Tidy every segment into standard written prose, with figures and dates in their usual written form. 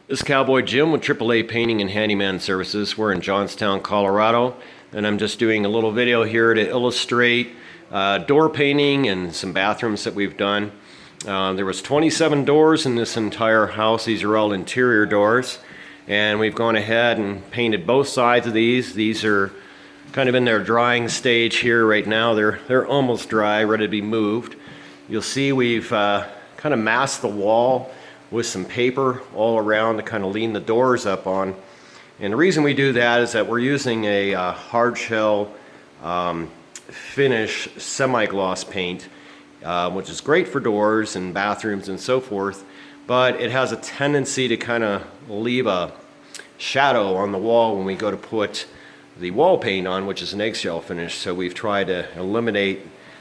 This is Cowboy Jim with AAA Painting and Handyman Services. We're in Johnstown, Colorado, and I'm just doing a little video here to illustrate door painting and some bathrooms that we've done. There was 27 doors in this entire house. These are all interior doors, and we've gone ahead and painted both sides of these. These are kind of in their drying stage here right now. They're almost dry, ready to be moved. You'll see we've kind of masked the wall with some paper all around to kind of lean the doors up on. And the reason we do that is that we're using a hard shell finish semi-gloss paint, which is great for doors and bathrooms and so forth, but it has a tendency to kind of leave a shadow on the wall when we go to put the wall paint on, which is an eggshell finish. So we've tried to eliminate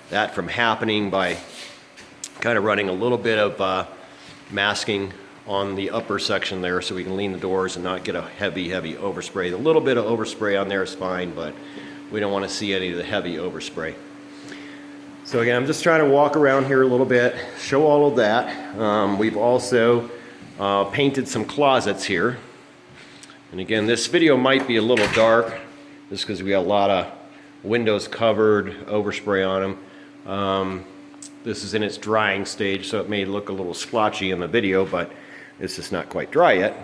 that from happening by kind of running a little bit of masking on the upper section there so we can lean the doors and not get a heavy overspray. A little bit of overspray on there is fine, but we don't want to see any of the heavy overspray. So again, I'm just trying to walk around here a little bit, show all of that. We've also painted some closets here. And again, this video might be a little dark just because we got a lot of windows covered, overspray on them. This is in its drying stage, so it may look a little splotchy in the video, but it's just not quite dry yet.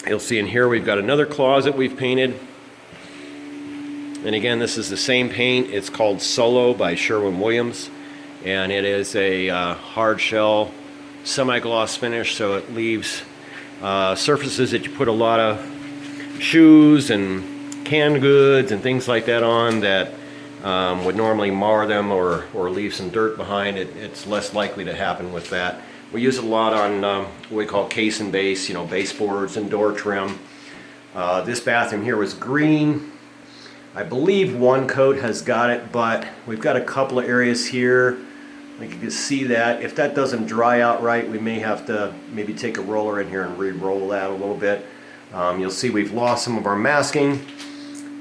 You'll see in here we've got another closet we've painted. And again, this is the same paint. It's called Solo by Sherwin-Williams, and it is a hard shell semi-gloss finish, so it leaves surfaces that you put a lot of shoes and canned goods and things like that on that would normally mar them or leave some dirt behind. It's less likely to happen with that. We use it a lot on what we call case and base, baseboards and door trim. This bathroom here was green. I believe one coat has got it, but we've got a couple of areas here. I think you can see that. If that doesn't dry out right, we may have to maybe take a roller in here and re-roll that a little bit. You'll see we've lost some of our masking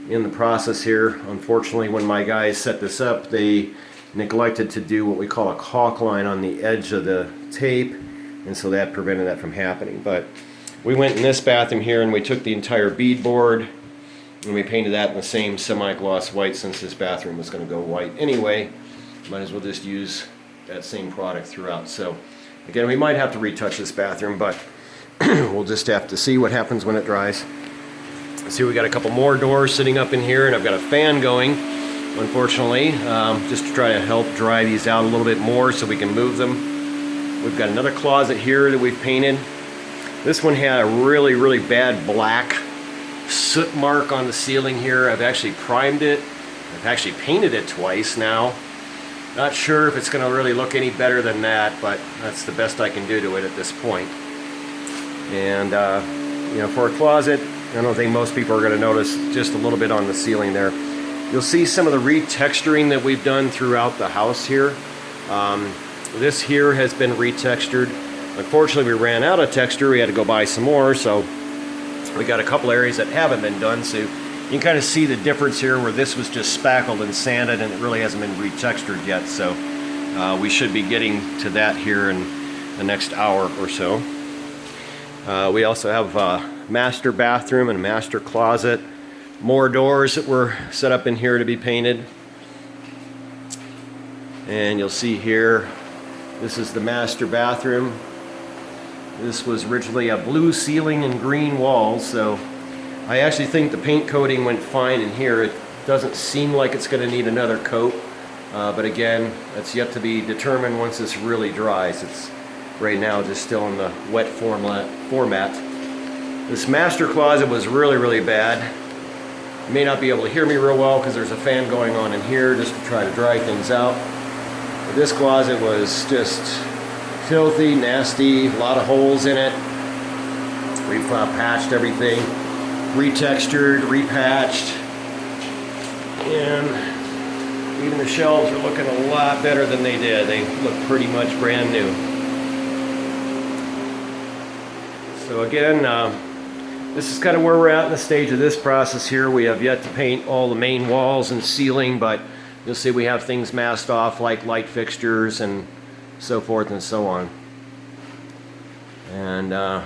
in the process here. Unfortunately, when my guys set this up, they neglected to do what we call a caulk line on the edge of the tape, and so that prevented that from happening. But we went in this bathroom here and we took the entire beadboard and we painted that in the same semi-gloss white. Since this bathroom was going to go white anyway, might as well just use that same product throughout. So again, we might have to retouch this bathroom, but we'll just have to see what happens when it dries. See, we got a couple more doors sitting up in here, and I've got a fan going, unfortunately, just to try to help dry these out a little bit more so we can move them. We've got another closet here that we've painted. This one had a really bad black soot mark on the ceiling here. I've actually primed it. I've actually painted it twice now. Not sure if it's going to really look any better than that, but that's the best I can do to it at this point. And for a closet, I don't think most people are going to notice just a little bit on the ceiling there. You'll see some of the retexturing that we've done throughout the house here. This here has been retextured. Unfortunately, we ran out of texture. We had to go buy some more, so we got a couple areas that haven't been done. So you can kind of see the difference here where this was just spackled and sanded and it really hasn't been retextured yet. So we should be getting to that here in the next hour or so. We also have master bathroom and master closet. More doors that were set up in here to be painted. And you'll see here, this is the master bathroom. This was originally a blue ceiling and green walls, so I actually think the paint coating went fine in here. It doesn't seem like it's going to need another coat, but again, that's yet to be determined once this really dries. It's right now just still in the wet format. This master closet was really bad. You may not be able to hear me real well because there's a fan going on in here just to try to dry things out. But this closet was just filthy, nasty, a lot of holes in it. We've patched everything, retextured, repatched, and even the shelves are looking a lot better than they did. They look pretty much brand new. So again, this is kind of where we're at in the stage of this process here. We have yet to paint all the main walls and ceiling, but you'll see we have things masked off like light fixtures and so forth and so on. And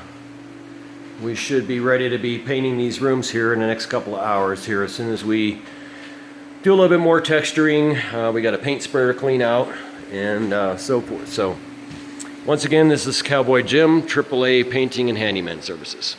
we should be ready to be painting these rooms here in the next couple of hours here. As soon as we do a little bit more texturing, we got a paint sprayer to clean out and so forth. So once again, this is Cowboy Jim, AAA Painting and Handyman Services.